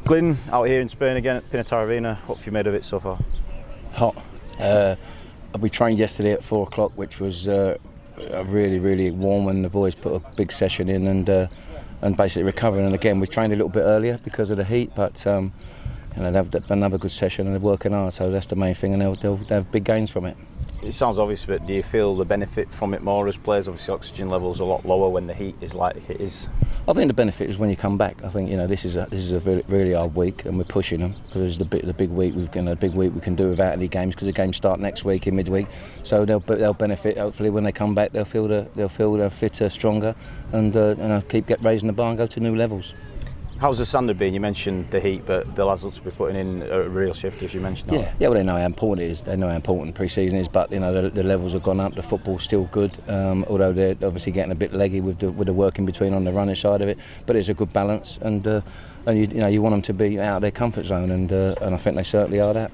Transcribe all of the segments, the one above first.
Glyn, out here in Spain again at Pinatar Arena, what have you made of it so far? Hot. We trained yesterday at 4 o'clock, which was really warm, and the boys put a big session in and basically recovering. And again, we trained a little bit earlier because of the heat, but they've had another good session and they're working hard, so that's the main thing, and they'll have big gains from it. It sounds obvious, but do you feel the benefit from it more as players? Obviously, oxygen levels are a lot lower when the heat is like it is. I think the benefit is when you come back. I think this is a really hard week, and we're pushing them because it's the big week. We can do without any games because the games start next week in midweek. So they'll benefit. Hopefully, when they come back, they'll feel they're fitter, stronger, and keep raising the bar and go to new levels. How's the standard been? You mentioned the heat, but the lads look to be putting in a real shift, as you mentioned. Yeah. Well, they know how important it is. They know how important pre-season is. But the levels have gone up. The football's still good, although they're obviously getting a bit leggy with the work in between on the running side of it. But it's a good balance, and you want them to be out of their comfort zone, and I think they certainly are that.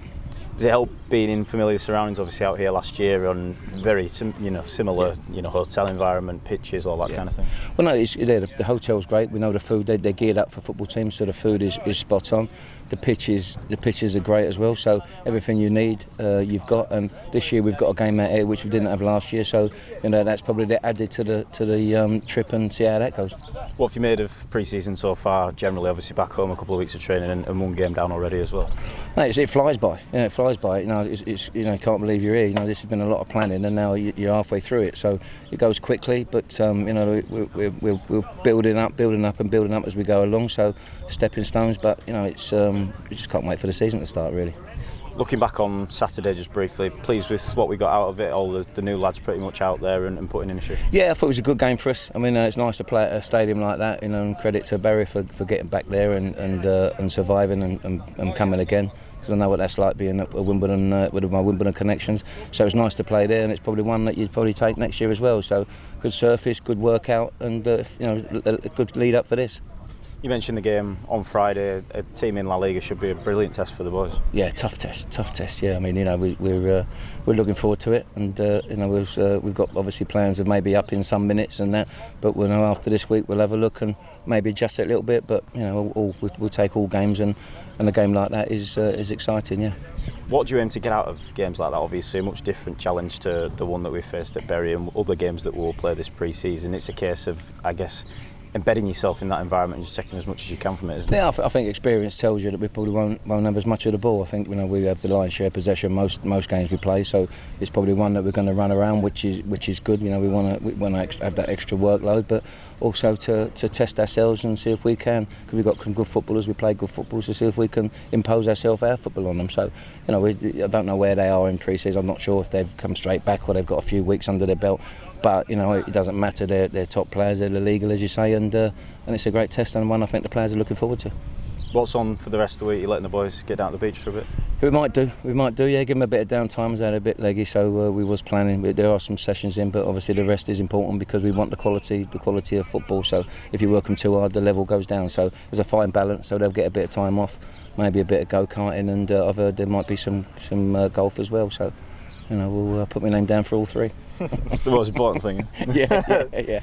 Does it help being in familiar surroundings? Obviously out here last year on very similar hotel environment, pitches, all that kind of thing. Well, no, the hotel's great. We know the food. They're geared up for football teams, so the food is spot on. The pitches are great as well. So everything you need, you've got. And this year we've got a game out here which we didn't have last year. So that's probably added to the trip, and see how that goes. What have you made of pre-season so far? Generally, obviously back home, a couple of weeks of training and one game down already as well. Mate, it flies by. It flies by. It's can't believe you're here. This has been a lot of planning, and now you're halfway through it. So it goes quickly, but we're building up as we go along. So stepping stones, but we just can't wait for the season to start, really. Looking back on Saturday, just briefly, pleased with what we got out of it. All the new lads pretty much out there and putting in a shift. Yeah, I thought it was a good game for us. I mean, it's nice to play at a stadium like that. And credit to Barry for getting back there and surviving and coming again. Because I know what that's like being at Wimbledon with my Wimbledon connections. So it's nice to play there, and it's probably one that you'd probably take next year as well. So good surface, good workout, and a good lead up for this. You mentioned the game on Friday. A team in La Liga should be a brilliant test for the boys. Yeah, tough test. Yeah, I mean, we're looking forward to it, and we've got obviously plans of maybe up in some minutes and that. But we'll know after this week we'll have a look and maybe adjust it a little bit. But we'll take all games, and a game like that is exciting. Yeah. What do you aim to get out of games like that? Obviously, a much different challenge to the one that we faced at Bury and other games that we'll play this pre-season. It's a case of, I guess, embedding yourself in that environment and just taking as much as you can from it, isn't it? Yeah, I think experience tells you that we probably won't have as much of the ball. I think we have the lion's share possession most games we play, so it's probably one that we're going to run around, which is good. We want to have that extra workload, but also to test ourselves and see if we can, because we've got some good footballers. We play good football, to see if we can impose ourselves our football on them. So I don't know where they are in pre-season. I'm not sure if they've come straight back or they've got a few weeks under their belt. But it doesn't matter. They're top players. They're illegal, as you say, and it's a great test, and one I think the players are looking forward to. What's on for the rest of the week? You're letting the boys get down to the beach for a bit? We might do. Yeah, give them a bit of downtime. They're a bit leggy, so we was planning. There are some sessions in, but obviously the rest is important because we want the quality of football. So if you work them too hard, the level goes down. So there's a fine balance. So they'll get a bit of time off, maybe a bit of go-karting, and I've heard there might be some golf as well. So we'll put my name down for all three. That's the most important thing. Yeah.